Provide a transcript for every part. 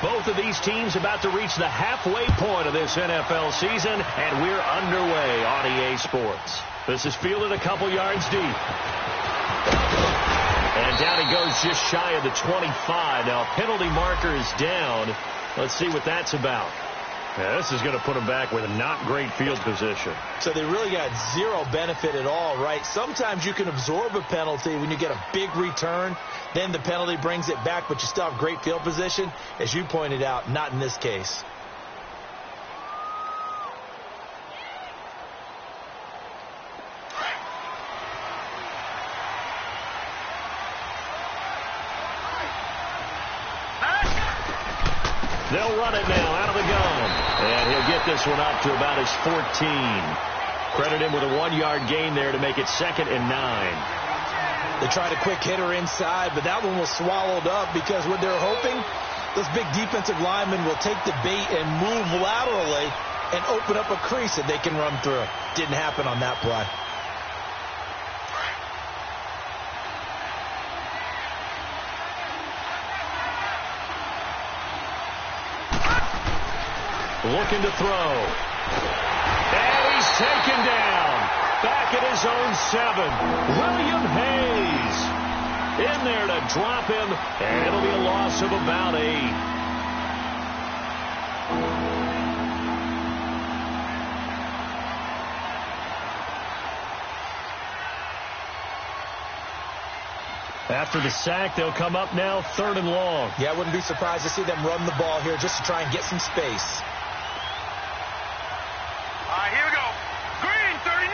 Both of these teams about to reach the halfway point of this NFL season, and we're underway on EA Sports. This is fielded a couple yards deep. And down he goes just shy of the 25. Now, penalty marker is down. Let's see what that's about. Yeah, this is going to put them back with a not great field position. So they really got zero benefit at all, right? Sometimes you can absorb a penalty when you get a big return. Then the penalty brings it back, but you still have great field position. As you pointed out, not in this case. They'll run it now out of the gun. And he'll get this one up to about his 14. Credit him with a 1-yard gain there to make it 2nd and 9. They tried a quick hitter inside, but that one was swallowed up because what they're hoping, those big defensive linemen will take the bait and move laterally and open up a crease that they can run through. Didn't happen on that play. Looking to throw. And he's taken down. Back at his own 7. William Hayes in there to drop him. And it'll be a loss of about 8. After the sack, they'll come up now 3rd and long. Yeah, I wouldn't be surprised to see them run the ball here just to try and get some space. Here we go. Green 39.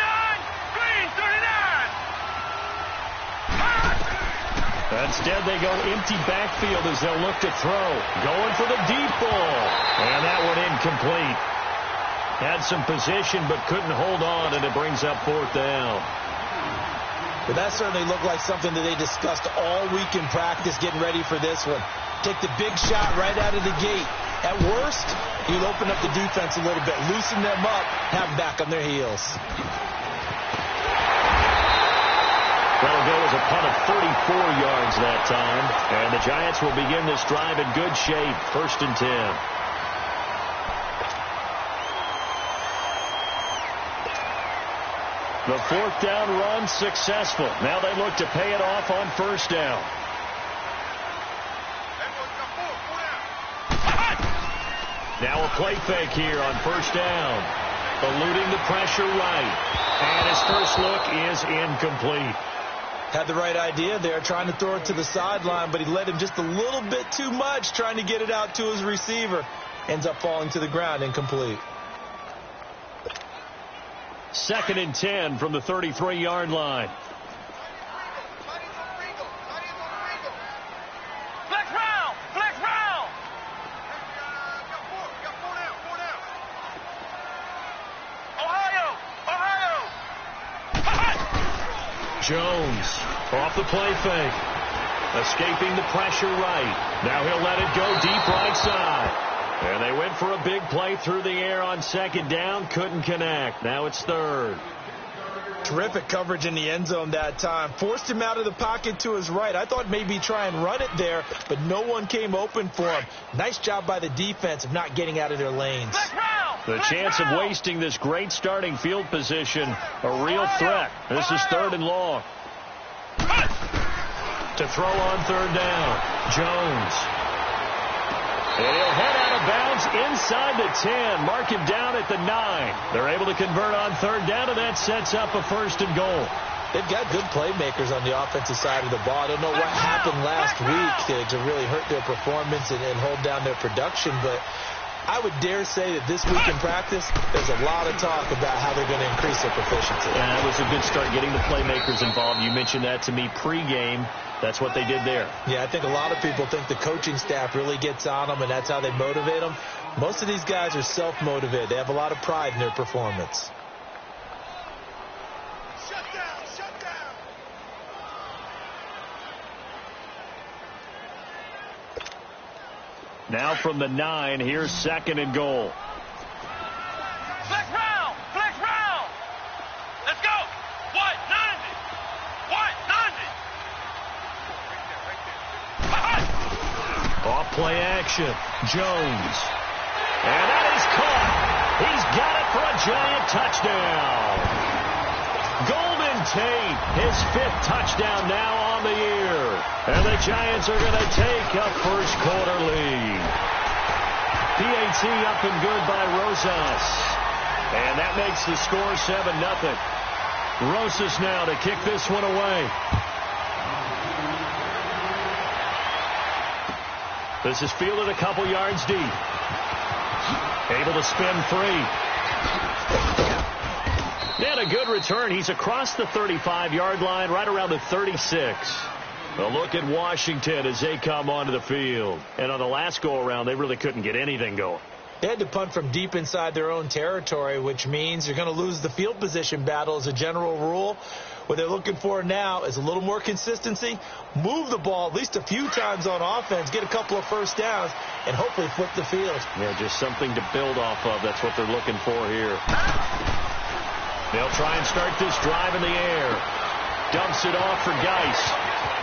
Green 39. Instead, they go empty backfield as they'll look to throw. Going for the deep ball. And that one incomplete. Had some position but couldn't hold on, and it brings up 4th down. But that certainly looked like something that they discussed all week in practice, getting ready for this one. Take the big shot right out of the gate. At worst, you'll open up the defense a little bit, loosen them up, have them back on their heels. That'll go as a punt of 34 yards that time. And the Giants will begin this drive in good shape. 1st and 10. The 4th down run successful. Now they look to pay it off on 1st down. Now a play fake here on 1st down. Eluding the pressure right. And his first look is incomplete. Had the right idea there, trying to throw it to the sideline, but he led him just a little bit too much, trying to get it out to his receiver. Ends up falling to the ground, incomplete. 2nd and 10 from the 33-yard line. Flex round. Flex round. Ohio. Jones off the play fake. Escaping the pressure right. Now he'll let it go deep right side. And they went for a big play through the air on 2nd down. Couldn't connect. Now it's 3rd. Terrific coverage in the end zone that time. Forced him out of the pocket to his right. I thought maybe try and run it there, but no one came open for him. Nice job by the defense of not getting out of their lanes. The chance of wasting this great starting field position, a real threat. This is 3rd and long. To throw on 3rd down, Jones. And he'll head out of bounds inside the 10. Mark him down at the 9. They're able to convert on 3rd down, and that sets up a 1st and goal. They've got good playmakers on the offensive side of the ball. I don't know what happened last week to really hurt their performance and hold down their production, but I would dare say that this week in practice, there's a lot of talk about how they're going to increase their proficiency. Yeah, that was a good start getting the playmakers involved. You mentioned that to me pregame. That's what they did there. Yeah, I think a lot of people think the coaching staff really gets on them, and that's how they motivate them. Most of these guys are self-motivated. They have a lot of pride in their performance. Shut down. Shut down. Now from the 9, here's 2nd and goal. Flex round. Flex round. Let's go. What? 90. What? 90. Off play action. Jones. And that is caught. He's got it for a Giant touchdown. Golden Tate, his 5th touchdown now on the year. And the Giants are going to take a first quarter lead. PAT up and good by Rosas. And that makes the score 7-0. Rosas now to kick this one away. This is fielded a couple yards deep. Able to spin free. And a good return. He's across the 35-yard line, right around the 36. A look at Washington as they come onto the field. And on the last go-around, they really couldn't get anything going. They had to punt from deep inside their own territory, which means you're going to lose the field position battle as a general rule. What they're looking for now is a little more consistency, move the ball at least a few times on offense, get a couple of first downs, and hopefully flip the field. Yeah, just something to build off of. That's what they're looking for here. They'll try and start this drive in the air. Dumps it off for Geis,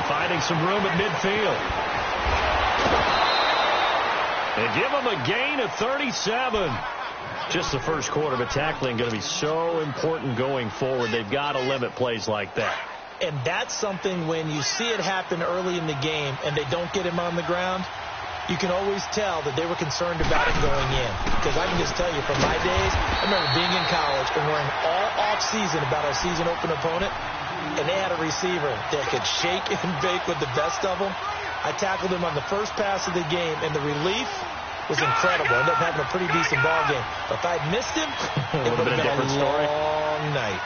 finding some room at midfield. They give him a gain of 37. Just the first quarter, but tackling going to be so important going forward. They've got to limit plays like that. And that's something when you see it happen early in the game and they don't get him on the ground, you can always tell that they were concerned about it going in. Because I can just tell you from my days, I remember being in college and worrying all off-season about our season open opponent, and they had a receiver that could shake and bake with the best of them. I tackled him on the first pass of the game, and the relief was incredible. Ended up having a pretty decent ball game. But if I'd missed him, it would have been a different story. Long night.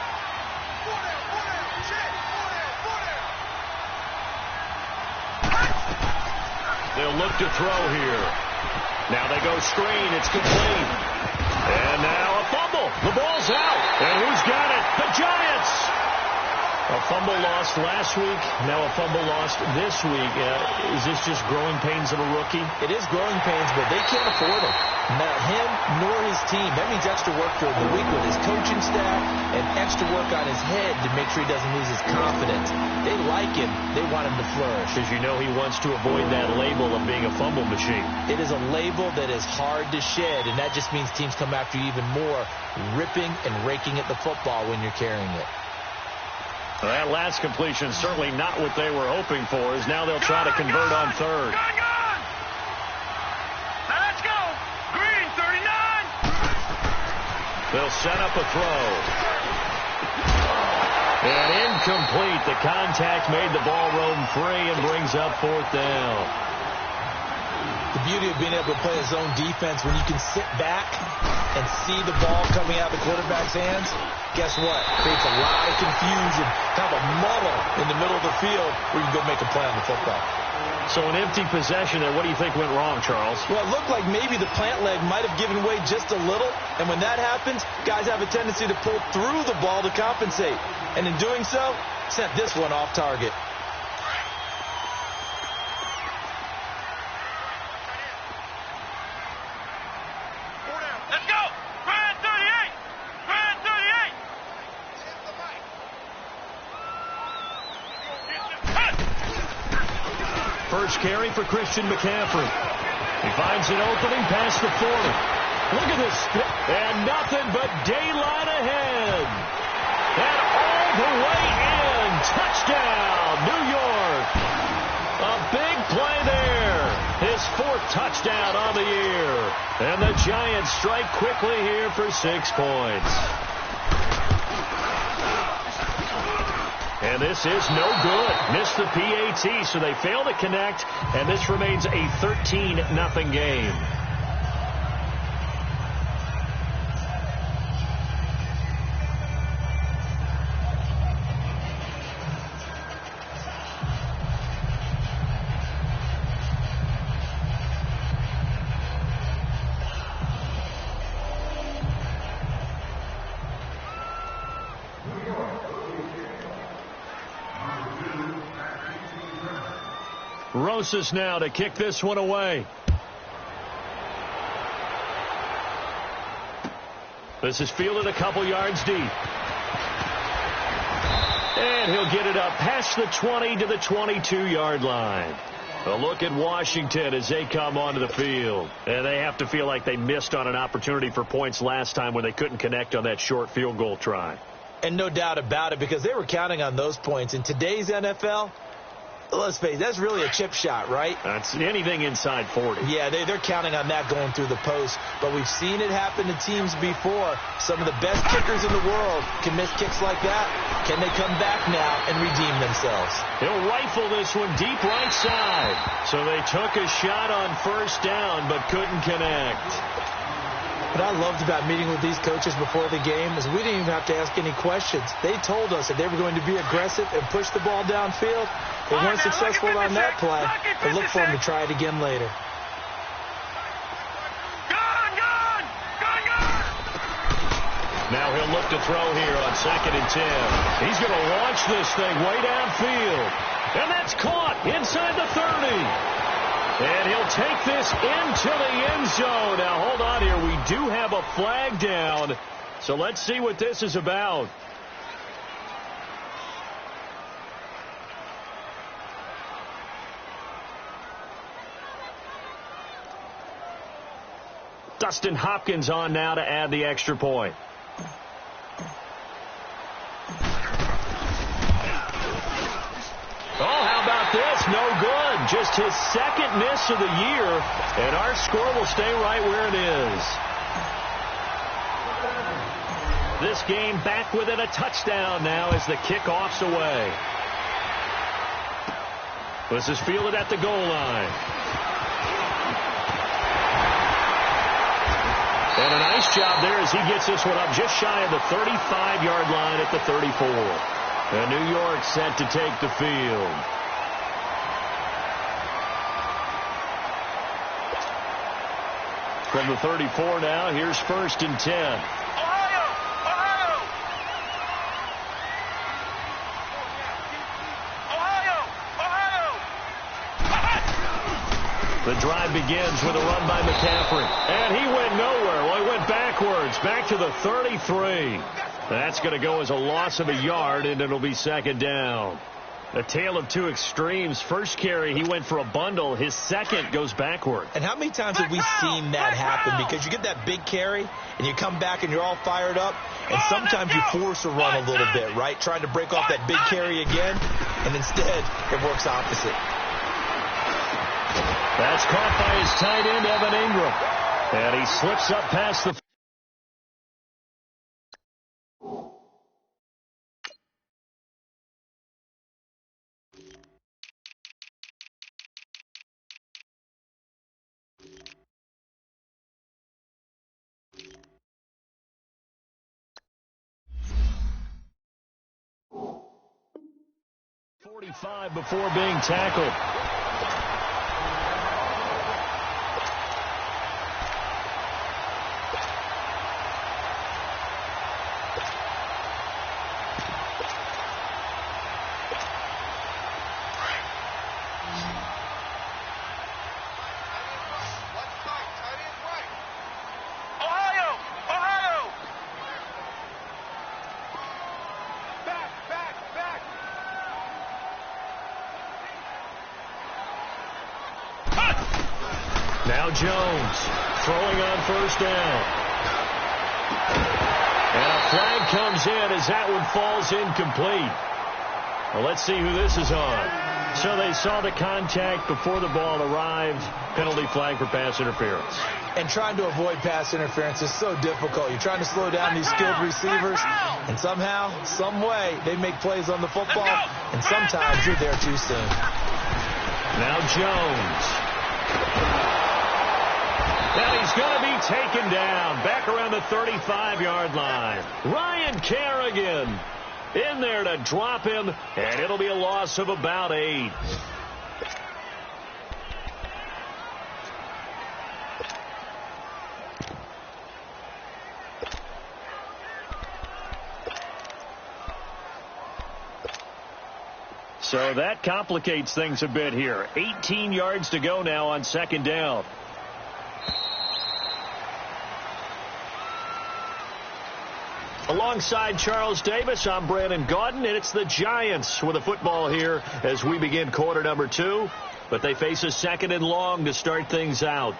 They'll look to throw here. Now they go screen. It's complete. And now a fumble. The ball's out. And who's got it? The Giants. A fumble lost last week, now a fumble lost this week. Is this just growing pains of a rookie? It is growing pains, but they can't afford it. Not him nor his team. That means extra work during the week with his coaching staff and extra work on his head to make sure he doesn't lose his confidence. They like him. They want him to flourish. Because you know he wants to avoid that label of being a fumble machine. It is a label that is hard to shed, and that just means teams come after you even more, ripping and raking at the football when you're carrying it. Well, that last completion is certainly not what they were hoping for, as now they'll try to convert on third. Now let's go. Green, 39. They'll set up a throw. And incomplete. The contact made the ball roam free and brings up 4th down. The beauty of being able to play a zone defense when you can sit back and see the ball coming out of the quarterback's hands, guess what? Creates a lot of confusion, kind of a muddle in the middle of the field where you can go make a play on the football. So an empty possession there. What do you think went wrong, Charles? Well, it looked like maybe the plant leg might have given way just a little, and when that happens, guys have a tendency to pull through the ball to compensate. And in doing so, sent this one off target. Let's go. Grand 38. Grand 38. First carry for Christian McCaffrey. He finds an opening past the 40. Look at this. And nothing but daylight ahead. And all the way in. Touchdown, New York. A big play there. His 4th touchdown on the year. And the Giants strike quickly here for 6 points. And this is no good. Missed the PAT, so they fail to connect, and this remains a 13-0 game. Rosas now to kick this one away. This is fielded a couple yards deep. And he'll get it up past the 20 to the 22-yard line. A look at Washington as they come onto the field. And they have to feel like they missed on an opportunity for points last time when they couldn't connect on that short field goal try. And no doubt about it, because they were counting on those points. In today's NFL, let's face it, that's really a chip shot, right? That's anything inside 40. Yeah, they're counting on that going through the post. But we've seen it happen to teams before. Some of the best kickers in the world can miss kicks like that. Can they come back now and redeem themselves? He'll rifle this one deep right side. So they took a shot on first down but couldn't connect. What I loved about meeting with these coaches before the game is we didn't even have to ask any questions. They told us that they were going to be aggressive and push the ball downfield. They weren't successful on that play, but look for them to try it again later. Now he'll look to throw here on 2nd and 10. He's going to launch this thing way downfield. And that's caught inside the 30. And he'll take this into the end zone. Now, hold on here. We do have a flag down. So let's see what this is about. Dustin Hopkins on now to add the extra point. Oh, how about this? No good. Just his second miss of the year, and our score will stay right where it is. This game back within a touchdown now as the kickoff's away. This is fielded at the goal line. And a nice job there as he gets this one up just shy of the 35-yard line at the 34. And New York set to take the field. From the 34 now, here's 1st and 10. The drive begins with a run by McCaffrey. And he went nowhere. Well, he went backwards, back to the 33. That's going to go as a loss of a yard, and it'll be 2nd down. A tale of two extremes. First carry, he went for a bundle. His second goes backward. And how many times have we seen that happen? Because you get that big carry, and you come back and you're all fired up, and sometimes you force a run a little bit, right? Trying to break off that big carry again, and instead it works opposite. That's caught by his tight end, Evan Ingram. And he slips up past the... .45 before being tackled. Now Jones throwing on first down. And a flag comes in as that one falls incomplete. Well, let's see who this is on. So they saw the contact before the ball arrived. Penalty flag for pass interference. And trying to avoid pass interference is so difficult. You're trying to slow down these skilled receivers, and somehow, some way, they make plays on the football, and sometimes you're there too soon. Now Jones. Now he's going to be taken down back around the 35-yard line. Ryan Kerrigan in there to drop him, and it'll be a loss of about 8. So that complicates things a bit here. 18 yards to go now on second down. Alongside Charles Davis, I'm Brandon Gaudin, and it's the Giants with a football here as we begin quarter number 2. but they face a 2nd and long to start things out.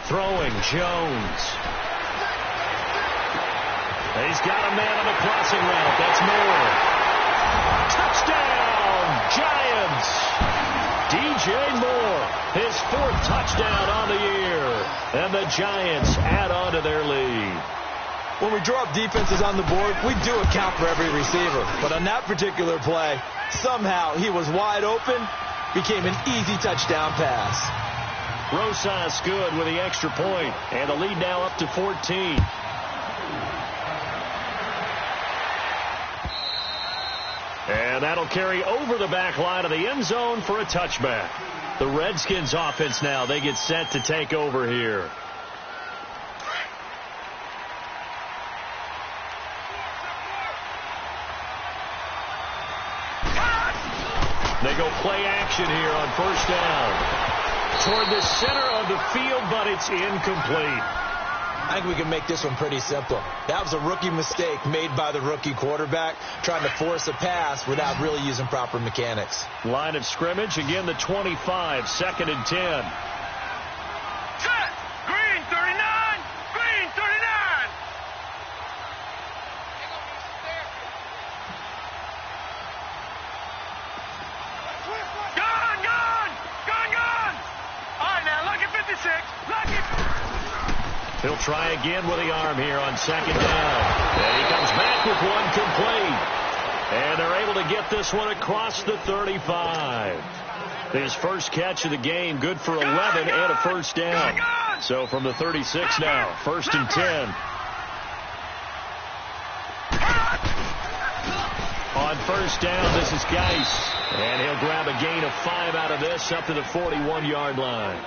Throwing, Jones. He's got a man on the crossing route. That's Moore. Touchdown, Giants. DJ Moore, his 4th touchdown on the year. And the Giants add on to their lead. When we draw up defenses on the board, we do account for every receiver. But on that particular play, somehow he was wide open, became an easy touchdown pass. Rosas good with the extra point, and the lead now up to 14. And that'll carry over the back line of the end zone for a touchback. The Redskins offense now, they get set to take over here. They go play action here on 1st down. Toward the center of the field, but it's incomplete. I think we can make this one pretty simple. That was a rookie mistake made by the rookie quarterback, trying to force a pass without really using proper mechanics. Line of scrimmage, again the 25, 2nd and 10. Set! Green 39! Green 39! Gone! Gone! Gone! Gone! All right, now, lucky 56. Lucky. He'll try again with the arm here on 2nd down. And he comes back with one complete. And they're able to get this one across the 35. His first catch of the game, good for 11 and a 1st down. So from the 36 now, 1st and 10. On 1st down, this is Geis. And he'll grab a gain of 5 out of this up to the 41-yard line.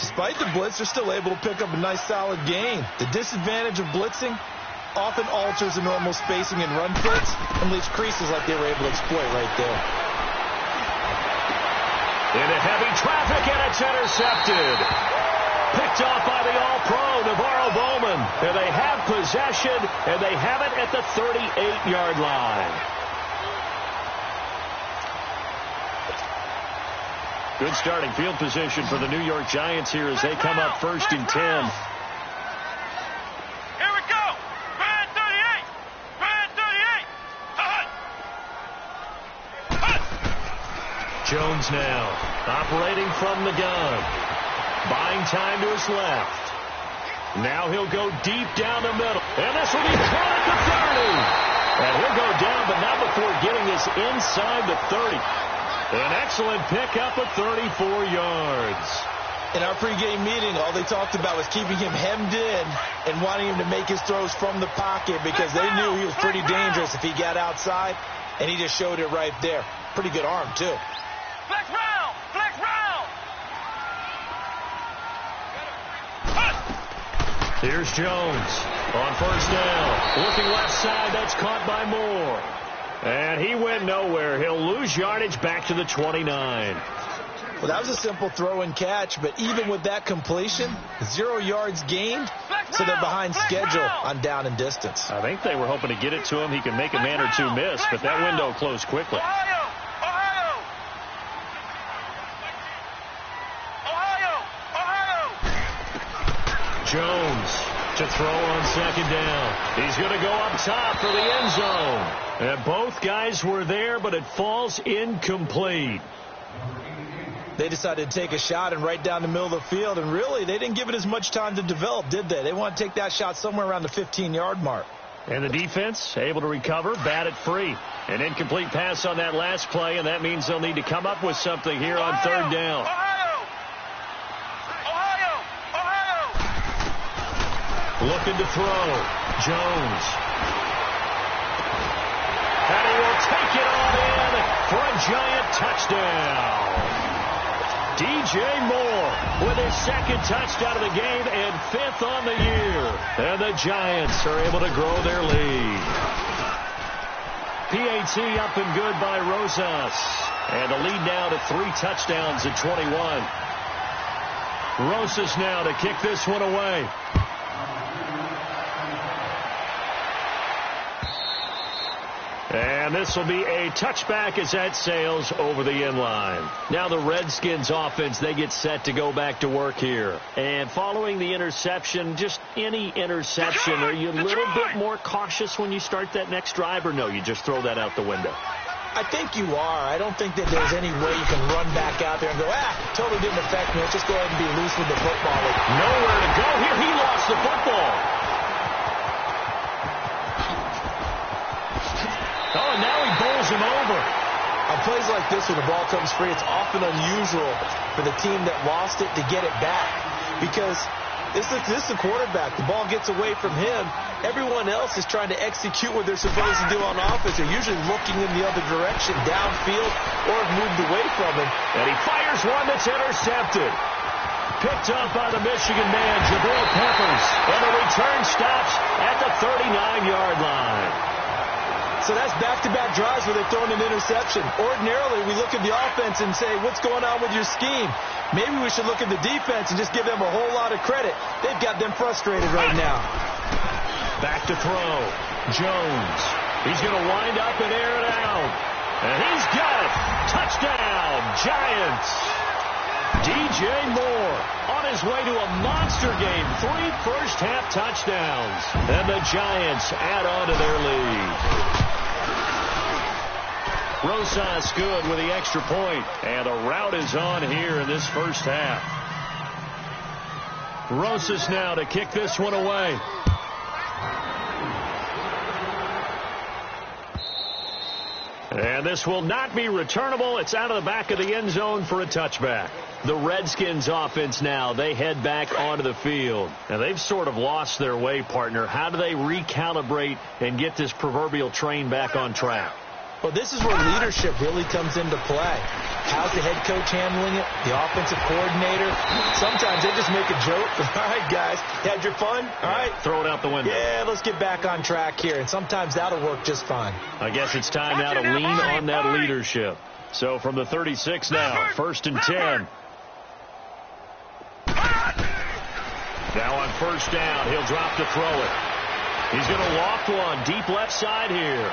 Despite the blitz, they're still able to pick up a nice solid gain. The disadvantage of blitzing often alters the normal spacing and run fits and leaves creases like they were able to exploit right there. Into heavy traffic, and it's intercepted. Picked off by the All-Pro, Navarro Bowman. And they have possession, and they have it at the 38-yard line. Good starting field position for the New York Giants here as they come up 1st and 10. Here we go. Red 38. Red 38. Jones now operating from the gun. Buying time to his left. Now he'll go deep down the middle. And this will be caught at the 30. And he'll go down, but not before getting this inside the 30. An excellent pickup of 34 yards. In our pregame meeting, all they talked about was keeping him hemmed in and wanting him to make his throws from the pocket because they knew he was pretty dangerous if he got outside, and he just showed it right there. Pretty good arm, too. Flex round. Flex round. Here's Jones on 1st down. Looking left side, that's caught by Moore. And he went nowhere. He'll lose yardage back to the 29. Well, that was a simple throw and catch, but even with that completion, 0 yards gained, so they're behind schedule on down and distance. I think they were hoping to get it to him. He could make a man or two miss, but that window closed quickly. Ohio. Jones to throw on 2nd down. He's going to go up top for the end zone. And both guys were there, but it falls incomplete. They decided to take a shot and right down the middle of the field, and really, they didn't give it as much time to develop, did they? They want to take that shot somewhere around the 15-yard mark. And the defense able to recover, bat it free. An incomplete pass on that last play, and that means they'll need to come up with something here on 3rd down. Looking to throw. Jones. And he will take it on in for a Giant touchdown. DJ Moore with his second touchdown of the game and 5th on the year. And the Giants are able to grow their lead. PAT up and good by Rosas. And the lead now to 3 touchdowns at 21. Rosas now to kick this one away. And this will be a touchback as that sails over the end line. Now the Redskins offense, they get set to go back to work here. And following the interception, just any interception, are you a little bit more cautious when you start that next drive, or no, you just throw that out the window? I think you are. I don't think that there's any way you can run back out there and go, totally didn't affect me. Let's just go ahead and be loose with the football. Nowhere to go here. He lost the football. Oh, and now he bowls him over. On plays like this, when the ball comes free, it's often unusual for the team that lost it to get it back. Because this is the quarterback. The ball gets away from him. Everyone else is trying to execute what they're supposed to do on offense. They're usually looking in the other direction, downfield, or have moved away from him. And he fires one that's intercepted. Picked up by the Michigan man, Jabril Peppers. And the return stops at the 39-yard line. So that's back-to-back drives where they're throwing an interception. Ordinarily, we look at the offense and say, what's going on with your scheme? Maybe we should look at the defense and just give them a whole lot of credit. They've got them frustrated right now. Back to throw. Jones. He's going to wind up and air it out. And he's got it. Touchdown, Giants. DJ Moore on his way to a monster game. 3 first-half touchdowns. And the Giants add on to their lead. Rosas good with the extra point. And a rout is on here in this first half. Rosas now to kick this one away. And this will not be returnable. It's out of the back of the end zone for a touchback. The Redskins offense now, they head back onto the field. And they've sort of lost their way, partner. How do they recalibrate and get this proverbial train back on track? Well, this is where leadership really comes into play. How's the head coach handling it? The offensive coordinator? Sometimes they just make a joke. All right, guys, had your fun? All right. Throw it out the window. Yeah, let's get back on track here. And sometimes that'll work just fine. I guess it's time now to lean on that leadership. So from the 36 now, 1st and 10. Now on 1st down, he'll drop to throw it. He's going to loft one deep left side here.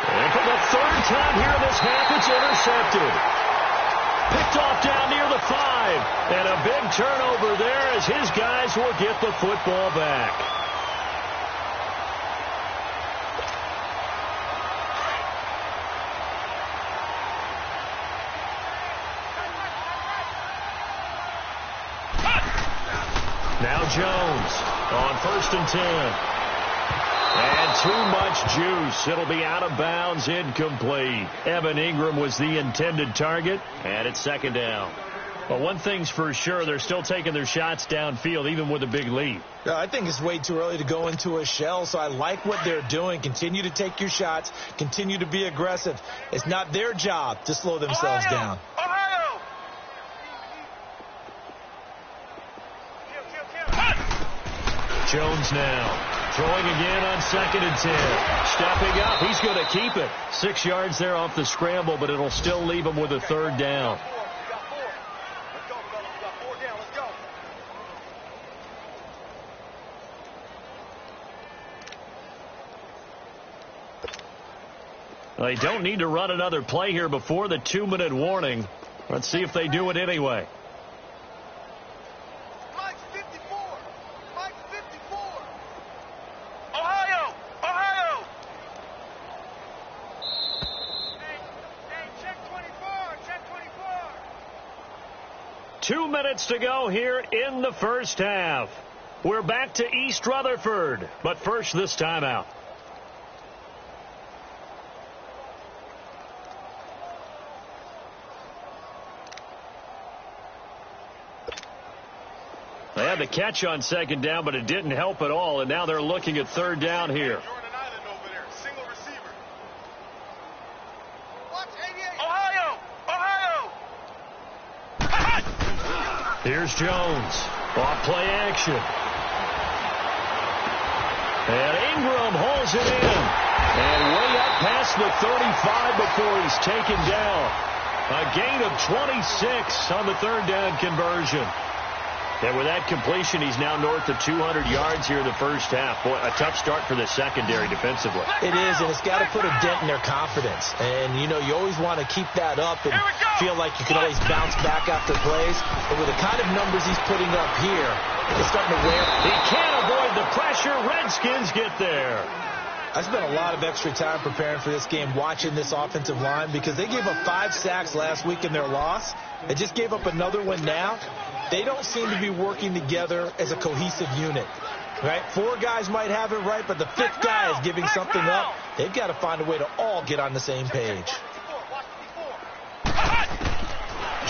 And for the 3rd time here in this half, it's intercepted. Picked off down near the 5. And a big turnover there as his guys will get the football back. Now Jones on 1st and 10. And too much juice. It'll be out of bounds, incomplete. Evan Ingram was the intended target, and it's 2nd down. But one thing's for sure, they're still taking their shots downfield, even with a big lead. I think it's way too early to go into a shell, so I like what they're doing. Continue to take your shots. Continue to be aggressive. It's not their job to slow themselves down. Jones now. Throwing again on 2nd and 10. Stepping up. He's going to keep it. 6 yards there off the scramble, but it'll still leave him with a 3rd down. They don't need to run another play here before the 2-minute warning. Let's see if they do it anyway. 2 minutes to go here in the first half. We're back to East Rutherford, but first this timeout. They had the catch on 2nd down, but it didn't help at all, and now they're looking at 3rd down here. Here's Jones. Off play action. And Ingram holds it in. And way up past the 35 before he's taken down. A gain of 26 on the third down conversion. And with that completion, he's now north of 200 yards here in the first half. Boy, a tough start for the secondary defensively. It is, and it's got to put a dent in their confidence. And, you know, you always want to keep that up and feel like you can always bounce back after plays. But with the kind of numbers he's putting up here, it's starting to wear. He can't avoid the pressure. Redskins get there. I spent a lot of extra time preparing for this game, watching this offensive line, because they gave up 5 sacks last week in their loss. They just gave up another one now. They don't seem to be working together as a cohesive unit, right? 4 guys might have it right, but the 5th guy is giving something up. They've got to find a way to all get on the same page.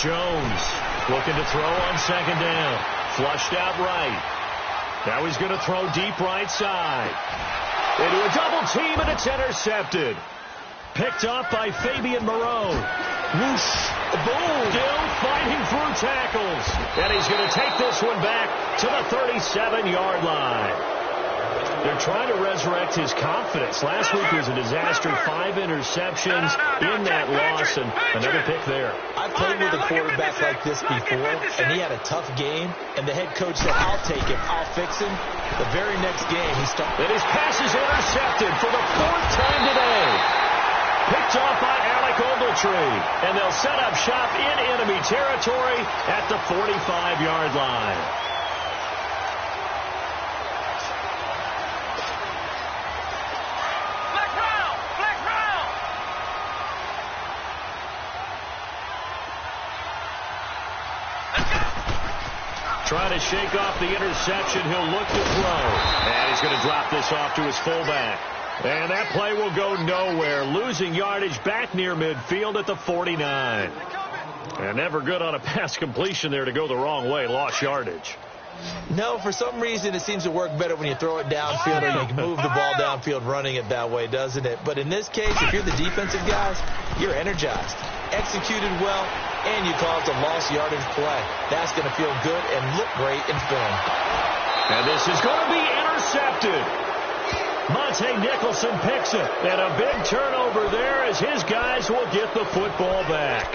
Jones looking to throw on second down. Flushed out right. Now he's going to throw deep right side. Into a double team, and it's intercepted. Picked up by Fabian Moreau. Whoosh. Boom. Still fighting through tackles. And he's going to take this one back to the 37-yard line. They're trying to resurrect his confidence. Last week was a disaster. 5 interceptions in that loss, and another pick there. I've played with a quarterback like this before, and he had a tough game, and the head coach said, I'll take him, I'll fix him. The very next game, he started. And his pass is intercepted for the 4th time today. Picked off by Alec Ogletree, and they'll set up shop in enemy territory at the 45-yard line. Trying to shake off the interception. He'll look to throw. And he's going to drop this off to his fullback. And that play will go nowhere. Losing yardage back near midfield at the 49. And never good on a pass completion there to go the wrong way. Lost yardage. No, for some reason it seems to work better when you throw it downfield or you can move the ball downfield running it that way, doesn't it? But in this case, if you're the defensive guys, you're energized, executed well, and you caused a lost yardage play. That's going to feel good and look great in film. And this is going to be intercepted. Monte Nicholson picks it. And a big turnover there as his guys will get the football back.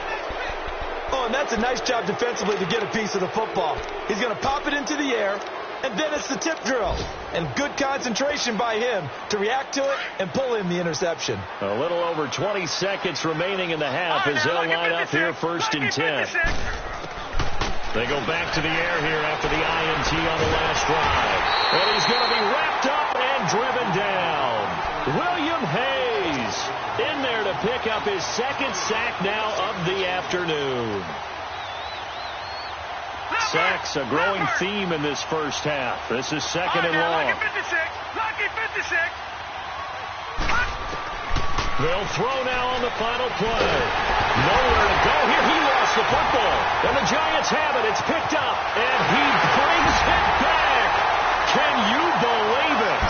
Oh, and that's a nice job defensively to get a piece of the football. He's going to pop it into the air, and then it's the tip drill. And good concentration by him to react to it and pull in the interception. A little over 20 seconds remaining in the half as they'll line up here 1st and 10. They go back to the air here after the INT on the last drive. And he's going to be wrapped up and driven down. William Hayes in there to pick up his 2nd sack now of the afternoon. Sacks, a growing theme in this first half. This is 2nd and long. Lucky 56. They'll throw now on the final play. Nowhere to go here. He lost the football. And the Giants have it. It's picked up. And he brings it back. Can you believe it?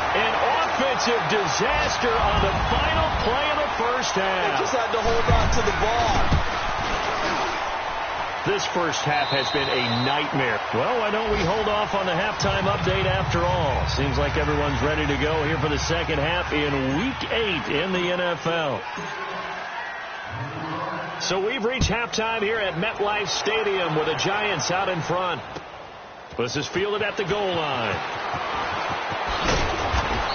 An offensive disaster on the final play of the first half. They just had to hold on to the ball. This first half has been a nightmare. Well, why don't we hold off on the halftime update after all? Seems like everyone's ready to go here for the second half in Week 8 in the NFL. So we've reached halftime here at MetLife Stadium with the Giants out in front. This is fielded at the goal line.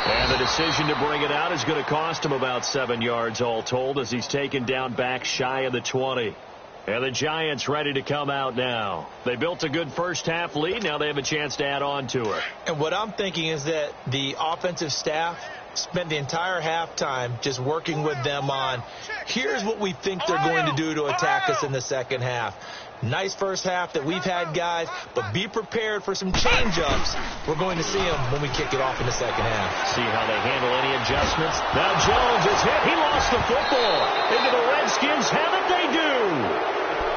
And the decision to bring it out is going to cost him about 7 yards all told as he's taken down back shy of the 20. And the Giants ready to come out now. They built a good first half lead. Now they have a chance to add on to it. And what I'm thinking is that the offensive staff spent the entire halftime just working with them on, here's what we think they're going to do to attack us in the second half. Nice first half that we've had, guys, but be prepared for some change-ups. We're going to see them when we kick it off in the second half. See how they handle any adjustments. Now Jones is hit. He lost the football. Into the Redskins have it. They do.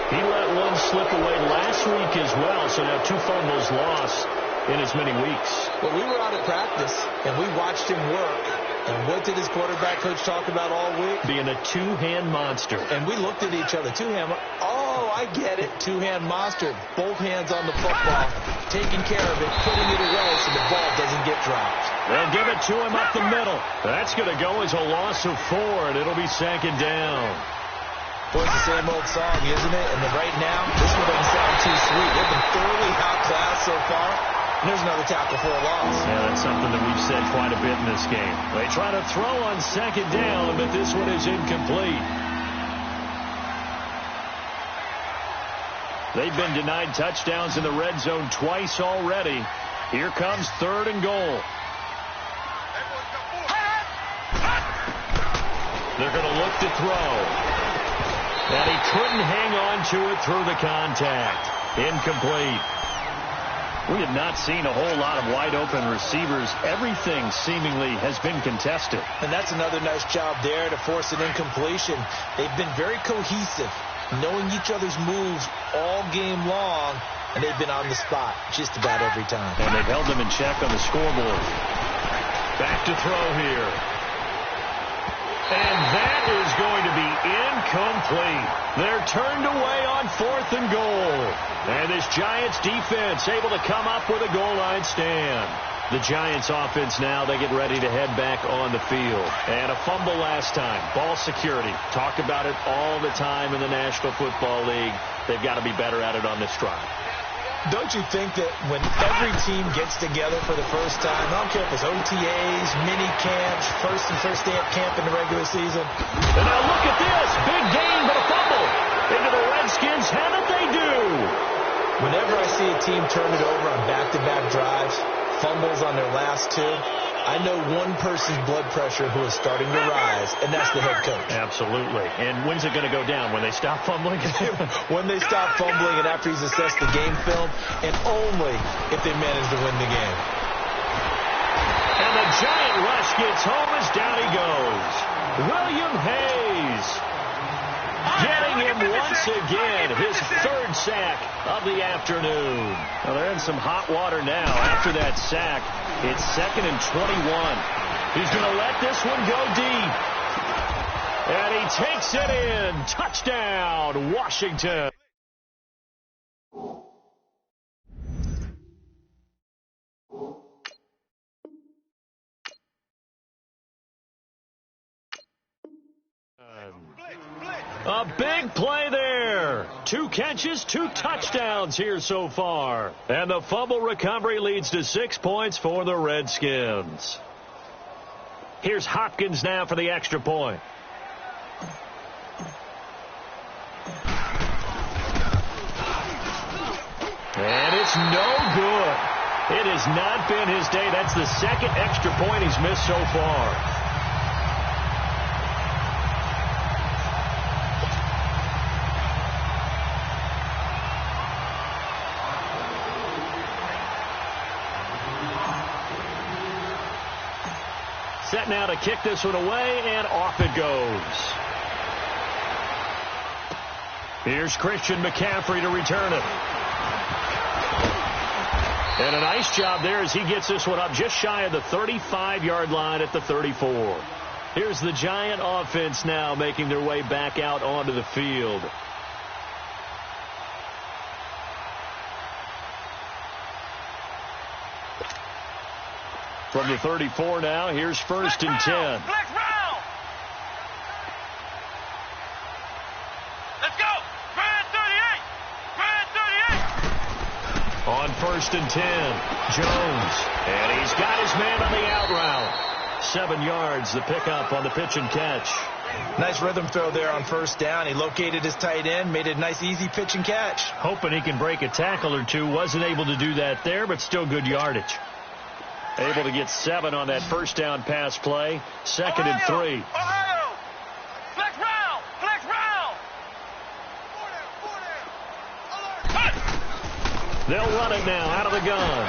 He let one slip away last week as well, so now 2 fumbles lost in as many weeks. Well, we were out at practice, and we watched him work. And what did his quarterback coach talk about all week? Being a two-hand monster. And we looked at each other. Two-hand. Oh, Oh, I get it. Two-hand monster. Both hands on the football. Taking care of it. Putting it away so the ball doesn't get dropped. They'll give it to him up the middle. That's going to go as a loss of 4, and it'll be 2nd down. Boy, it's the same old song, isn't it? And then right now, this one doesn't sound too sweet. They've been thoroughly outclassed so far. And there's another tackle for a loss. Yeah, that's something that we've said quite a bit in this game. They try to throw on 2nd down, but this one is incomplete. They've been denied touchdowns in the red zone twice already. Here comes 3rd and goal. They're going to look to throw. And he couldn't hang on to it through the contact. Incomplete. We have not seen a whole lot of wide-open receivers. Everything seemingly has been contested. And that's another nice job there to force an incompletion. They've been very cohesive, knowing each other's moves all game long, and they've been on the spot just about every time. And they've held them in check on the scoreboard. Back to throw here. And that is going to be incomplete. They're turned away on 4th and goal. And this Giants defense able to come up with a goal line stand. The Giants offense now, they get ready to head back on the field. And a fumble last time. Ball security. Talk about it all the time in the National Football League. They've got to be better at it on this drive. Don't you think that when every team gets together for the first time, I don't care if it's OTAs, mini camps, first day of camp in the regular season. And now look at this. Big gain, but a fumble. Into the Redskins' head that they do. Whenever I see a team turn it over on back-to-back drives, fumbles on their last 2, I know one person's blood pressure who is starting to rise, and that's the head coach. Absolutely. And when's it going to go down? When they stop fumbling? When they stop fumbling and after he's assessed the game film, and only if they manage to win the game. And the giant rush gets home as down he goes. William Hayes getting him once again, his 3rd sack of the afternoon. Well, they're in some hot water now after that sack. It's 2nd and 21. He's going to let this one go deep. And he takes it in. Touchdown, Washington. A big play there. 2 catches, 2 touchdowns here so far. And the fumble recovery leads to 6 points for the Redskins. Here's Hopkins now for the extra point. And it's no good. It has not been his day. That's the 2nd extra point he's missed so far. Set now to kick this one away, and off it goes. Here's Christian McCaffrey to return it. And a nice job there as he gets this one up just shy of the 35-yard line at the 34. Here's the Giant offense now making their way back out onto the field. From the 34 now, here's 1st and 10. Flex round. Let's go. Brad 38. Brad 38. On 1st and 10, Jones. And he's got his man on the out route. 7 yards, the pickup on the pitch and catch. Nice rhythm throw there on 1st down. He located his tight end, made it a nice, easy pitch and catch. Hoping he can break a tackle or two. Wasn't able to do that there, but still good yardage. Able to get 7 on that 1st down pass play. 2nd and 3. Ohio. Flex round. Flex round. They'll run it now out of the gun.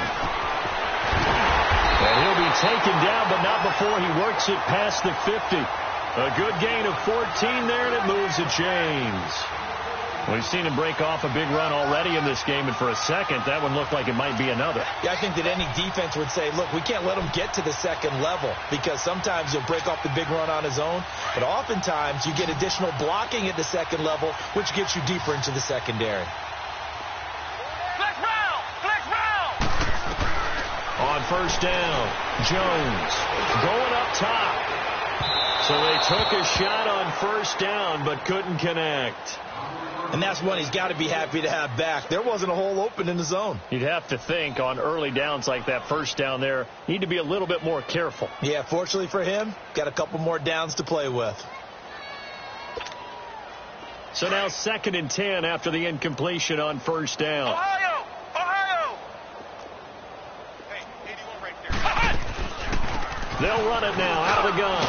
And he'll be taken down, but not before he works it past the 50. A good gain of 14 there, and it moves the chains. We've seen him break off a big run already in this game, and for a second, that one looked like it might be another. Yeah, I think that any defense would say, look, we can't let him get to the 2nd level, because sometimes he'll break off the big run on his own, But oftentimes, you get additional blocking at the second level, which gets you deeper into the secondary. Flex round! Flex round! On first down, Jones going up top. So they took a shot on first down, but couldn't connect. And that's one he's got to be happy to have back. There wasn't a hole open in the zone. You'd have to think on early downs like that, first down there, need to be a little bit more careful. Yeah, fortunately for him, got a couple more downs to play with. So now 2nd and 10 after the incompletion on first down. Ohio! Ohio! Hey, 81 right there. They'll run it now out of the gun.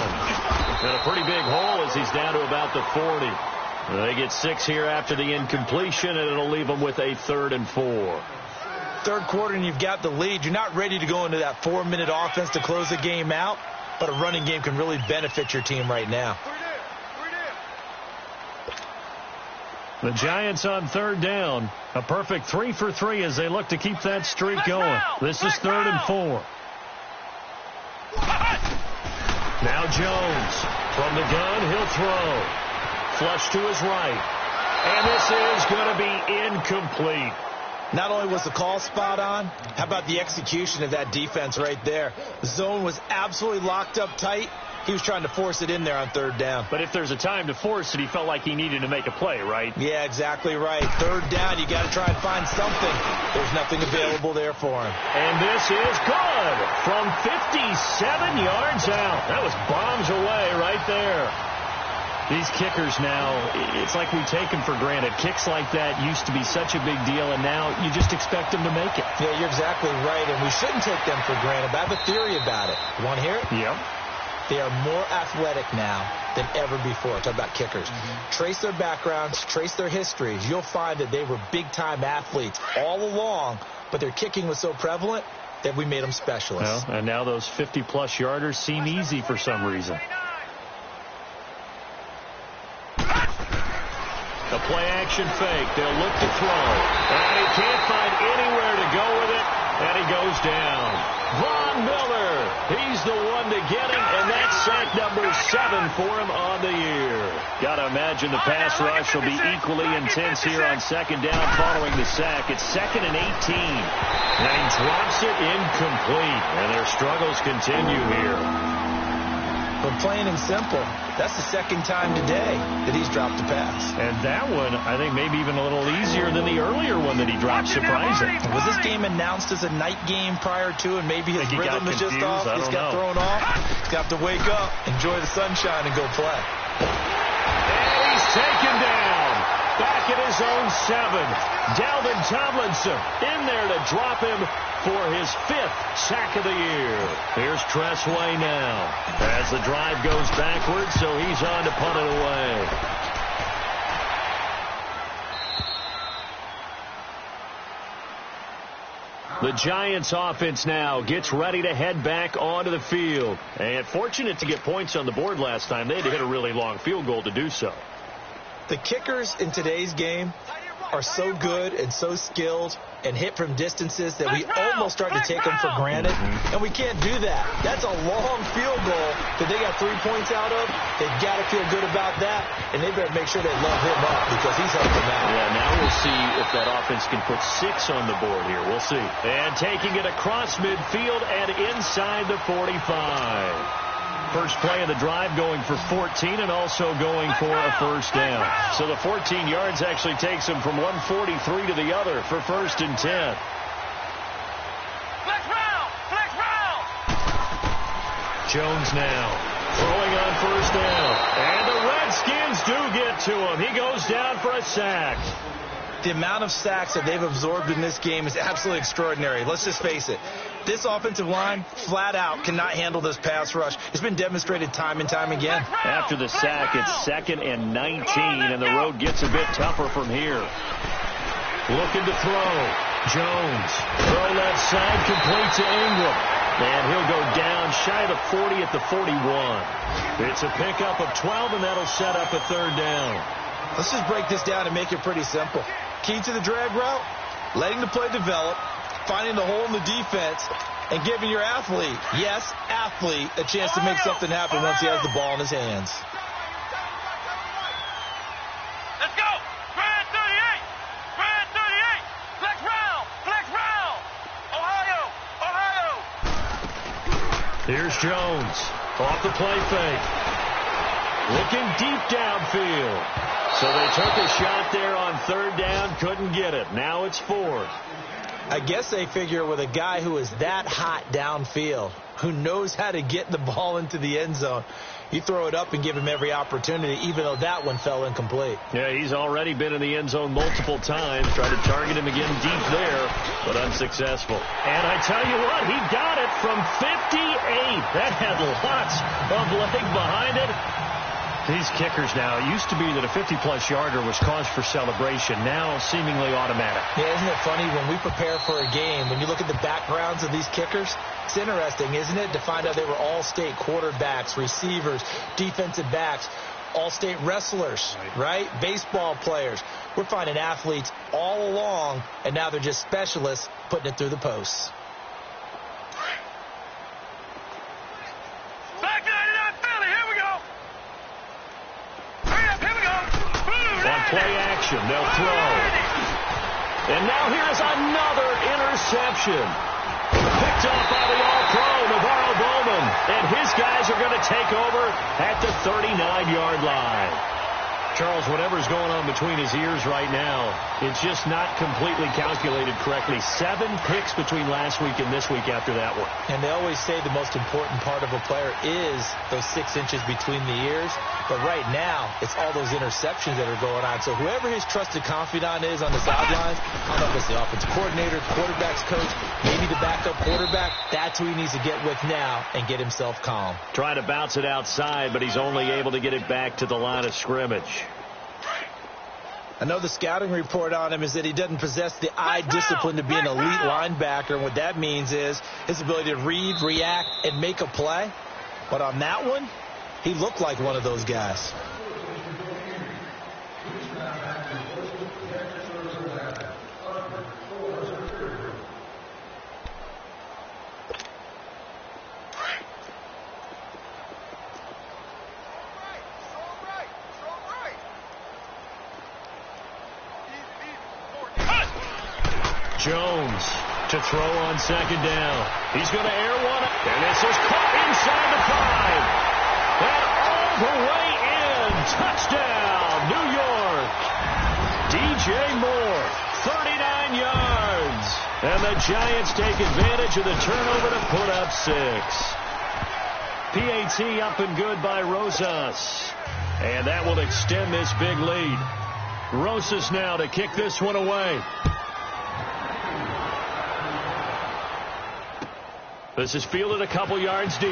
And a pretty big hole as he's down to about the 40. They get 6 here after the incompletion, and it'll leave them with a 3rd and 4. Third quarter, and you've got the lead. You're not ready to go into that 4-minute offense to close the game out, but a running game can really benefit your team right now. The Giants on 3rd down. A perfect 3 for 3 as they look to keep that streak going. This is 3rd and 4. Now Jones from the gun, he'll throw. Flush to his right. And this is going to be incomplete. Not only was the call spot on, how about the execution of that defense right there? The zone was absolutely locked up tight. He was trying to force it in there on 3rd down. But if there's a time to force it, he felt like he needed to make a play, right? Yeah, exactly right. 3rd down, you got to try and find something. There's nothing available there for him. And this is good from 57 yards out. That was bombs away right there. These kickers now, it's like we take them for granted. Kicks like that used to be such a big deal, and now you just expect them to make it. Yeah, you're exactly right, and we shouldn't take them for granted. But I have a theory about it. You want to hear it? Yep. They are more athletic now than ever before. Talk about kickers. Trace their backgrounds, trace their histories. You'll find that they were big-time athletes all along, but their kicking was so prevalent that we made them specialists. Well, and now those 50-plus yarders seem easy for some reason. The play-action fake. They'll look to throw. And he can't find anywhere to go with it, and he goes down. Von Miller, he's the one to get him, and that's sack number 7 for him on the year. Got to imagine the pass rush will be equally intense here on 2nd down following the sack. It's 2nd and 18. And he drops it incomplete, and their struggles continue here. But plain and simple, that's the 2nd time today that he's dropped a pass. And that one, I think, maybe even a little easier than the earlier one that he dropped, surprising. Was this game announced as a night game prior to, and maybe his rhythm is just off? He's got thrown off. He's got to wake up, enjoy the sunshine, and go play. And he's taken down. Back at his own 7. Dalvin Tomlinson in there to drop him for his 5th sack of the year. Here's Tressway now as the drive goes backwards, so he's on to punt it away. The Giants offense now gets ready to head back onto the field. And fortunate to get points on the board last time. They had to hit a really long field goal to do so. The kickers in today's game are so good and so skilled and hit from distances that we almost start to take them for granted. And we can't do that. That's a long field goal that they got 3 points out of. They've got to feel good about that, and they better make sure they love him up because he's helped them out. Yeah, now we'll see if that offense can put 6 on the board here. We'll see. And taking it across midfield and inside the 45. First play of the drive going for 14 and also going for a first down. So the 14 yards actually takes him from 143 to the other for 1st and 10. Flex round! Flex round! Jones now throwing on first down. And the Redskins do get to him. He goes down for a sack. The amount of sacks that they've absorbed in this game is absolutely extraordinary. Let's just face it. This offensive line, flat out, cannot handle this pass rush. It's been demonstrated time and time again. After the sack, it's 2nd and 19, and the road gets a bit tougher from here. Looking to throw. Jones. Throw left side, complete to Ingram. And he'll go down shy of the 40 at the 41. It's a pickup of 12, and that'll set up a 3rd down. Let's just break this down and make it pretty simple. Key to the drag route, letting the play develop, finding the hole in the defense, and giving your athlete, yes, athlete, a chance to make something happen once he has the ball in his hands. Let's go. Grand 38. Grand 38. Flex round. Flex round. Ohio. Ohio. Here's Jones. Off the play fake. Looking deep downfield. So they took a shot there on third down. Couldn't get it. Now it's fourth. I guess they figure with a guy who is that hot downfield, who knows how to get the ball into the end zone, you throw it up and give him every opportunity, even though that one fell incomplete. Yeah, he's already been in the end zone multiple times. Tried to target him again deep there, but unsuccessful. And I tell you what, he got it from 58. That had lots of leg behind it. These kickers now, it used to be that a 50-plus yarder was cause for celebration. Now seemingly automatic. Yeah, isn't it funny when we prepare for a game, when you look at the backgrounds of these kickers, it's interesting, isn't it, to find out they were all-state quarterbacks, receivers, defensive backs, all-state wrestlers, right? Baseball players. We're finding athletes all along, and now they're just specialists putting it through the posts. Back to 99 Philly. Here we go. Hurry up. Here we go. On play action, they'll throw. And now here's another interception. Picked up by the All-Pro, Navarro Bowman. And his guys are going to take over at the 39-yard line. Charles, whatever's going on between his ears right now, it's just not completely calculated correctly. 7 picks between last week and this week after that one. And they always say the most important part of a player is those 6 inches between the ears. But right now, it's all those interceptions that are going on. So whoever his trusted confidant is on the sidelines, I don't know if it's the offensive coordinator, quarterback's coach, maybe the backup quarterback, that's who he needs to get with now and get himself calm. Trying to bounce it outside, but he's only able to get it back to the line of scrimmage. I know the scouting report on him is that he doesn't possess the eye discipline to be an elite linebacker. And what that means is his ability to read, react, and make a play. But on that one, he looked like one of those guys. Jones to throw on second down. He's going to air one. And this is caught inside the 5. And all the way in. Touchdown, New York. DJ Moore, 39 yards. And the Giants take advantage of the turnover to put up 6. PAT up and good by Rosas. And that will extend this big lead. Rosas now to kick this one away. This is fielded a couple yards deep.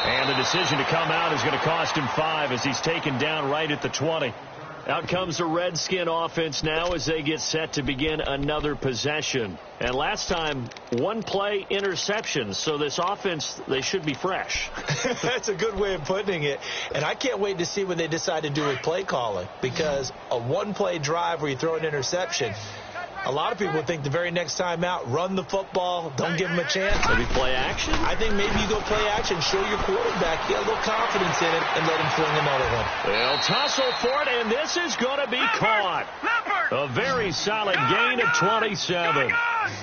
And the decision to come out is going to cost him 5 as he's taken down right at the 20. Out comes the Redskin offense now as they get set to begin another possession. And last time, 1 play interception. So this offense, they should be fresh. That's a good way of putting it. And I can't wait to see what they decide to do with play calling. Because a 1-play drive where you throw an interception, a lot of people think the very next time out, run the football, don't give him a chance. Maybe play action? I think maybe you go play action, show your quarterback, get a little confidence in it, and let him fling another one. They'll tussle for it, and this is going to be caught. A very solid gain of 27.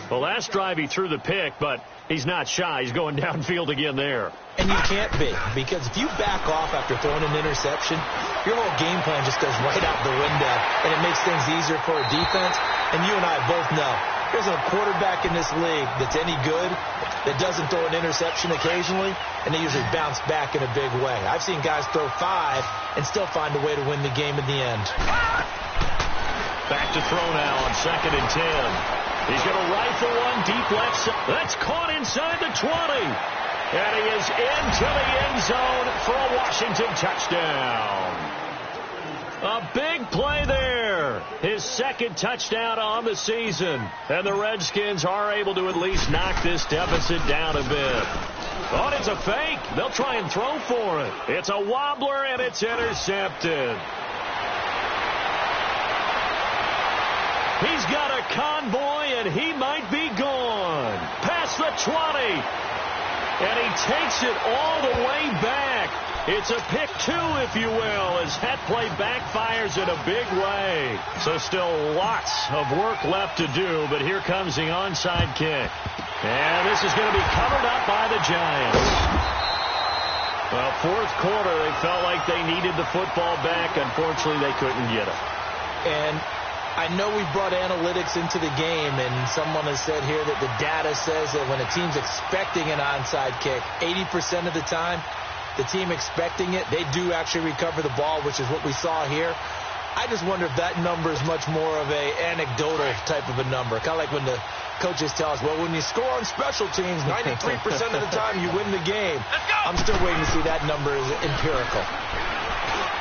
The last drive he threw the pick, but he's not shy. He's going downfield again there. And you can't be, because if you back off after throwing an interception, your whole game plan just goes right out the window, and it makes things easier for a defense. And you and I both know there's a quarterback in this league that's any good that doesn't throw an interception occasionally, and they usually bounce back in a big way. I've seen guys throw 5 and still find a way to win the game in the end. Back to throw now on 2nd and 10. He's going to rifle one deep left side. That's caught inside the 20. And he is into the end zone for a Washington touchdown. A big play there. His 2nd touchdown on the season. And the Redskins are able to at least knock this deficit down a bit. Oh, it's a fake. They'll try and throw for it. It's a wobbler, and it's intercepted. He's got a convoy, and he might be gone. Past the 20. And he takes it all the way back. It's a pick two, if you will, as that play backfires in a big way. So still lots of work left to do, but here comes the onside kick. And this is going to be covered up by the Giants. Well, fourth quarter, they felt like they needed the football back. Unfortunately, they couldn't get it. And I know we brought analytics into the game, and someone has said here that the data says that when a team's expecting an onside kick, 80% of the time, the team expecting it, they do actually recover the ball, which is what we saw here. I just wonder if that number is much more of a anecdotal type of a number. Kind of like when the coaches tell us, well, when you score on special teams, 93% of the time you win the game. I'm still waiting to see that number is empirical.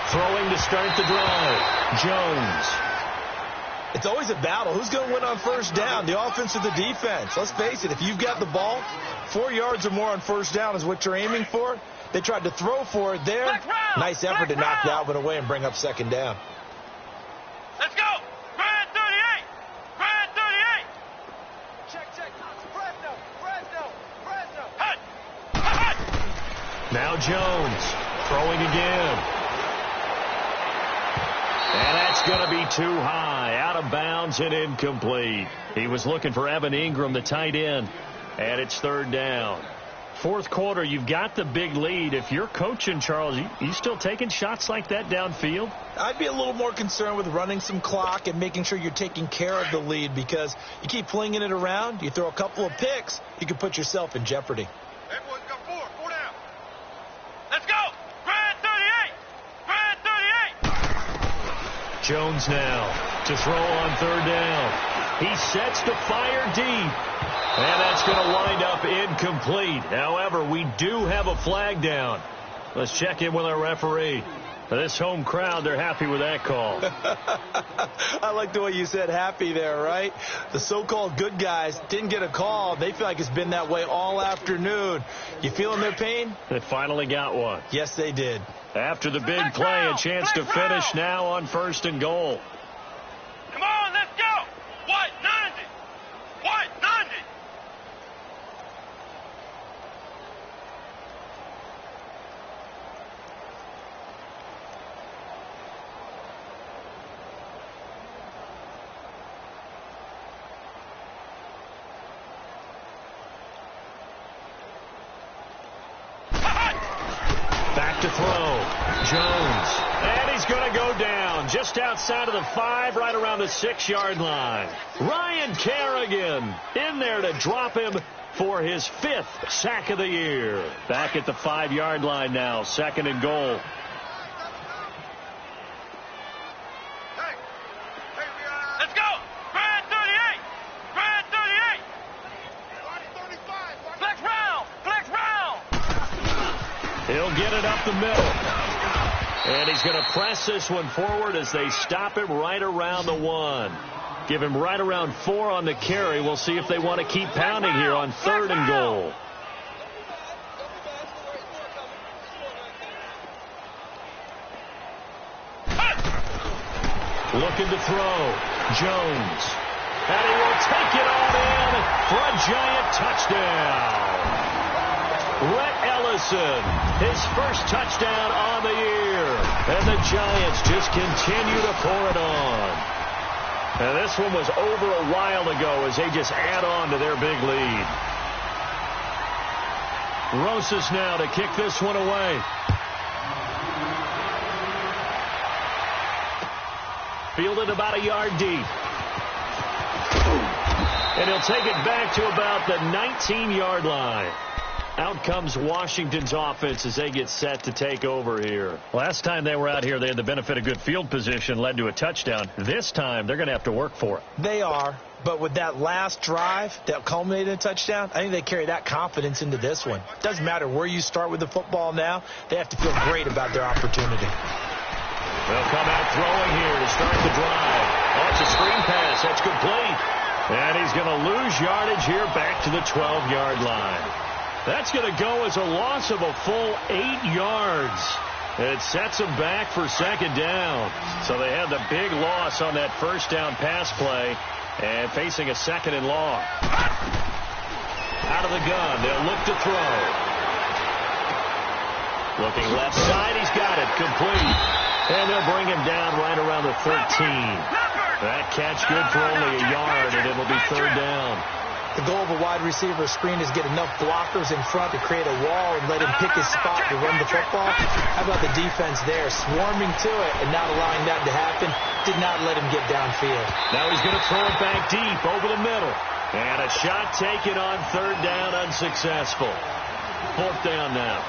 Throwing to start the drive, Jones. It's always a battle. Who's going to win on first down, the offense or the defense? Let's face it, if you've got the ball, 4 yards or more on first down is what you're aiming for. They tried to throw for it there. Nice effort to knock that one away and bring up second down. Let's go. Brad 38. Brad 38. Check. Fresno. Hut. Now Jones throwing again. And that's going to be too high. Out of bounds and incomplete. He was looking for Evan Ingram, the tight end. And it's third down. Fourth quarter, you've got the big lead. If you're coaching, Charles, you still taking shots like that downfield? I'd be a little more concerned with running some clock and making sure you're taking care of the lead, because you keep flinging it around, you throw a couple of picks, you can put yourself in jeopardy. Hey, boys, got four down. Let's go. Brad 38. Brad 38. Jones now to throw on third down. He sets the fire deep. And that's going to wind up incomplete. However, we do have a flag down. Let's check in with our referee. For this home crowd, they're happy with that call. I like the way you said happy there, right? The so-called good guys didn't get a call. They feel like it's been that way all afternoon. You feeling their pain? They finally got one. Yes, they did. After the big play, a chance to finish now on first and goal. Come on, let's go. White 90. White 90. Back to throw. Jones. And he's going to go down just outside of the 5, right around the 6-yard line. Ryan Kerrigan in there to drop him for his 5th sack of the year. Back at the 5-yard line now, second and goal. Let's go. Brad 38. Brad 38. Flex round. Flex round. He'll get it up the middle. And he's going to press this one forward as they stop him right around the 1. Give him right around 4 on the carry. We'll see if they want to keep pounding here on third and goal. Looking to throw. Jones. And he will take it all in for a giant touchdown. Rhett Ellison, his first touchdown on the year. And the Giants just continue to pour it on. And this one was over a while ago as they just add on to their big lead. Rosas now to kick this one away. Fielded about a yard deep. And he'll take it back to about the 19-yard line. Out comes Washington's offense as they get set to take over here. Last time they were out here, they had the benefit of good field position, led to a touchdown. This time, they're going to have to work for it. They are, but with that last drive that culminated in a touchdown, I think they carry that confidence into this one. Doesn't matter where you start with the football now, they have to feel great about their opportunity. They'll come out throwing here to start the drive. Oh, it's a screen pass. That's complete. And he's going to lose yardage here back to the 12-yard line. That's going to go as a loss of a full 8 yards. It sets them back for second down. So they had the big loss on that first down pass play and facing a second and long. Out of the gun, they'll look to throw. Looking left side, he's got it, complete. And they'll bring him down right around the 13. That catch good for only a yard, and it'll be third down. The goal of a wide receiver screen is get enough blockers in front to create a wall and let him pick his spot to run the football. How about the defense there, swarming to it and not allowing that to happen? Did not let him get downfield. Now he's going to throw it back deep over the middle. And a shot taken on third down, unsuccessful. Fourth down now.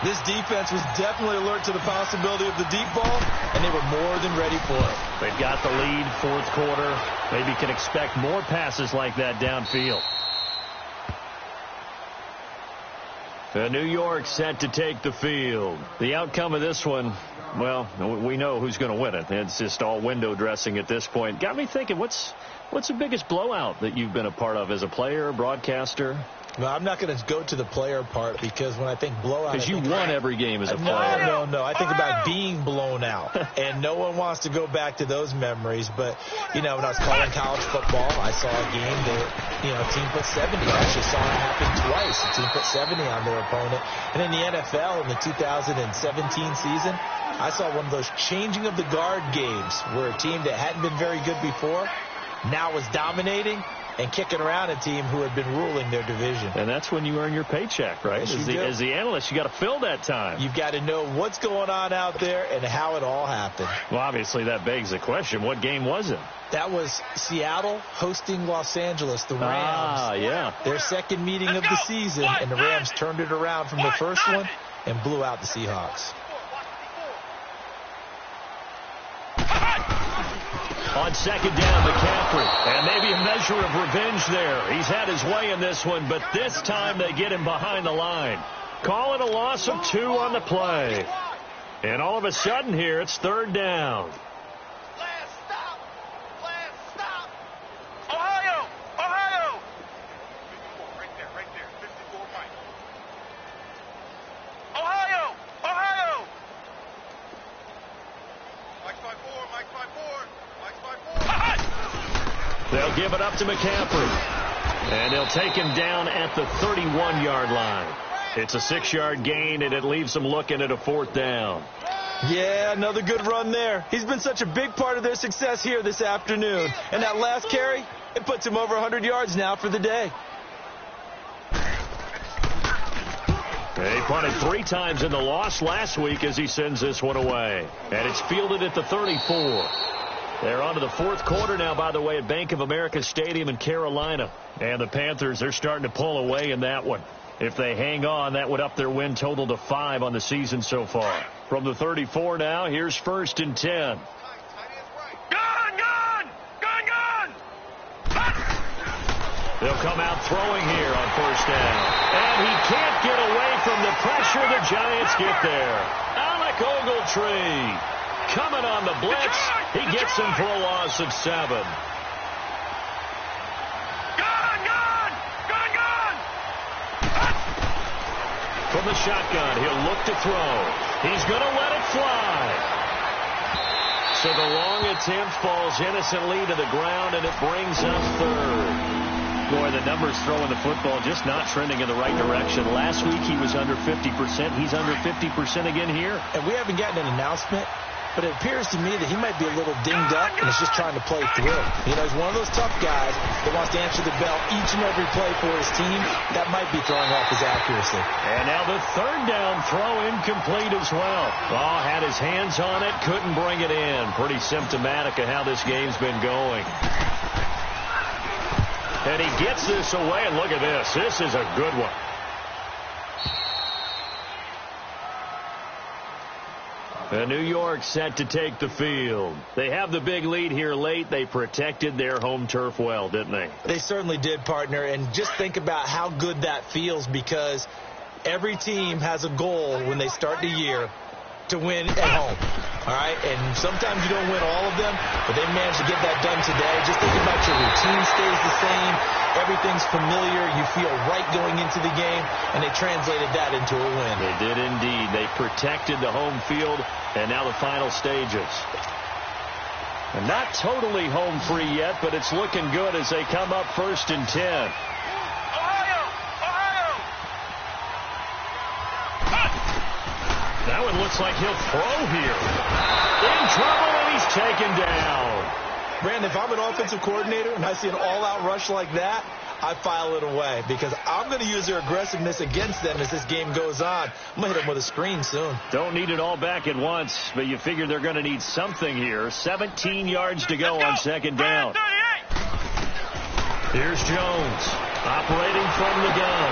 This defense was definitely alert to the possibility of the deep ball, and they were more than ready for it. They've got the lead, fourth quarter. Maybe can expect more passes like that downfield. New York set to take the field. The outcome of this one, well, we know who's going to win it. It's just all window dressing at this point. Got me thinking, what's the biggest blowout that you've been a part of as a player, broadcaster? No, I'm not going to go to the player part because when I think blowout... Because you won every game as a player. No. I think about being blown out. And no one wants to go back to those memories. But, when I was calling college football, I saw a game that, a team put 70. I actually saw it happen twice. A team put 70 on their opponent. And in the NFL, in the 2017 season, I saw one of those changing of the guard games where a team that hadn't been very good before now was dominating and kicking around a team who had been ruling their division. And that's when you earn your paycheck, right? Yes, as the analyst, you got to fill that time. You've got to know what's going on out there and how it all happened. Well, obviously, that begs the question, what game was it? That was Seattle hosting Los Angeles, the Rams. Ah, yeah. Their second meeting of the season, and the Rams turned it around from the first one and blew out the Seahawks. On second down, McCaffrey. And maybe a measure of revenge there. He's had his way in this one, but this time they get him behind the line. Call it a loss of 2 on the play. And all of a sudden here, it's third down. Last stop. Ohio. Right there. 54 Mike. Ohio. Mike 5-4. They'll give it up to McCaffrey. And they'll take him down at the 31-yard line. It's a 6-yard gain, and it leaves them looking at a fourth down. Yeah, another good run there. He's been such a big part of their success here this afternoon. And that last carry, it puts him over 100 yards now for the day. He punted 3 times in the loss last week as he sends this one away. And it's fielded at the 34. They're on to the fourth quarter now, by the way, at Bank of America Stadium in Carolina. And the Panthers, they're starting to pull away in that one. If they hang on, that would up their win total to 5 on the season so far. From the 34 now, here's 1st and 10. Gun! They'll come out throwing here on first down. And he can't get away from the pressure. The Giants get there. Alec Ogletree coming on the blitz. He gets him for a loss of 7. Gun! From the shotgun, he'll look to throw. He's going to let it fly. So the long attempt falls innocently to the ground, and it brings up third. Boy, the numbers throwing the football just not trending in the right direction. Last week he was under 50%. He's under 50% again here. And we haven't gotten an announcement, but it appears to me that he might be a little dinged up and is just trying to play through. He's one of those tough guys that wants to answer the bell each and every play for his team. That might be throwing off his accuracy. And now the third down throw incomplete as well. Had his hands on it, couldn't bring it in. Pretty symptomatic of how this game's been going. And he gets this away, and look at this. This is a good one. New York set to take the field. They have the big lead here late. They protected their home turf well, didn't they? They certainly did, partner. And just think about how good that feels, because every team has a goal when they start the year to win at home. All right? And sometimes you don't win all of them, but they managed to get that done today. Just think about your routine stays the same. Everything's familiar. You feel right going into the game, and they translated that into a win. They did indeed. They protected the home field, and now the final stages. And not totally home free yet, but it's looking good as they come up 1st and 10. and looks like he'll throw here. In trouble, and he's taken down. Brandon, if I'm an offensive coordinator and I see an all-out rush like that, I file it away because I'm going to use their aggressiveness against them as this game goes on. I'm going to hit them with a screen soon. Don't need it all back at once, but you figure they're going to need something here. 17 yards to go on second down. Here's Jones operating from the gun.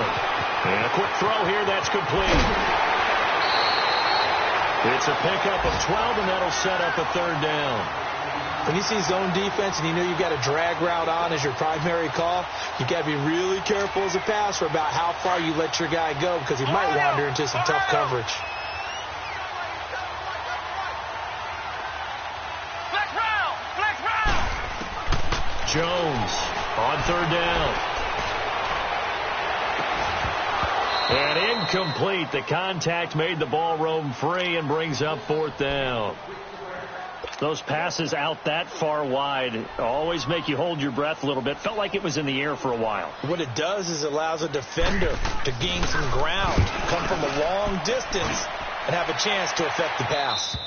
And a quick throw here. That's complete. It's a pickup of 12, and that'll set up a third down. When you see zone defense and you know you've got a drag route on as your primary call, you got to be really careful as a passer about how far you let your guy go because he might wander into some tough coverage. Jones on third down. And incomplete. The contact made the ball roam free and brings up fourth down. Those passes out that far wide always make you hold your breath a little bit. Felt like it was in the air for a while. What it does is it allows a defender to gain some ground, come from a long distance, and have a chance to affect the pass.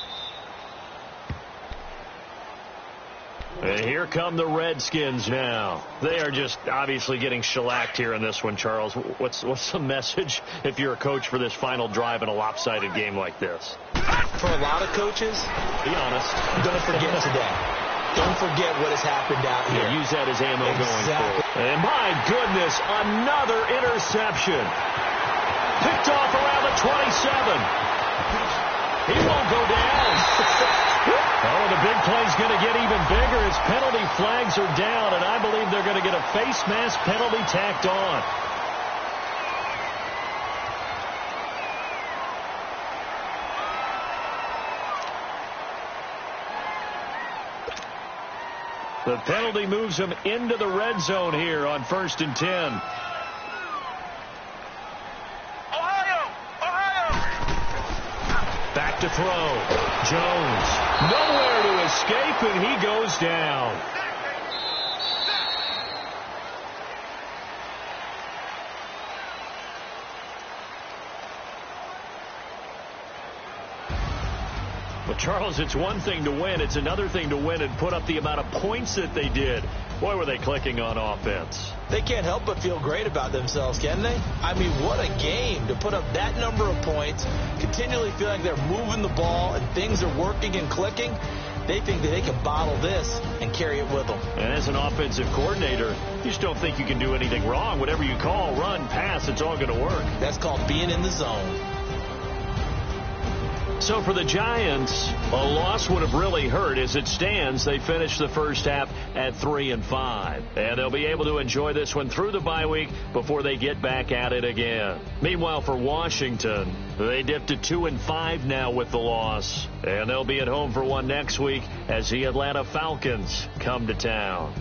And here come the Redskins now. They are just obviously getting shellacked here in this one, Charles. What's the message if you're a coach for this final drive in a lopsided game like this? For a lot of coaches, be honest, don't forget today. Don't forget what has happened out here. Yeah, use that as ammo going forward. And my goodness, another interception. Picked off around the 27. He won't go down. Oh, the big play's going to get even bigger as penalty flags are down, and I believe they're going to get a face mask penalty tacked on. The penalty moves them into the red zone here on 1st and 10. Back to throw. Jones. Nowhere to escape, and he goes down. Well, Charles, it's one thing to win. It's another thing to win and put up the amount of points that they did. Boy, were they clicking on offense. They can't help but feel great about themselves, can they? I mean, what a game to put up that number of points, continually feel like they're moving the ball and things are working and clicking. They think that they can bottle this and carry it with them. And as an offensive coordinator, you just don't think you can do anything wrong. Whatever you call, run, pass, it's all going to work. That's called being in the zone. So for the Giants, a loss would have really hurt. As it stands, they finished the first half at 3-5. And they'll be able to enjoy this one through the bye week before they get back at it again. Meanwhile, for Washington, they dipped to 2-5 now with the loss. And they'll be at home for one next week as the Atlanta Falcons come to town.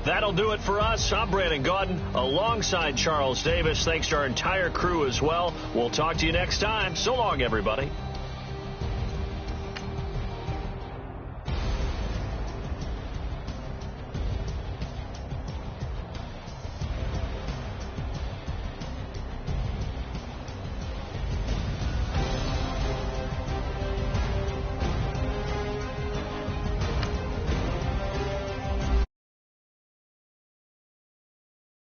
That'll do it for us. I'm Brandon Gaudin alongside Charles Davis. Thanks to our entire crew as well. We'll talk to you next time. So long, everybody.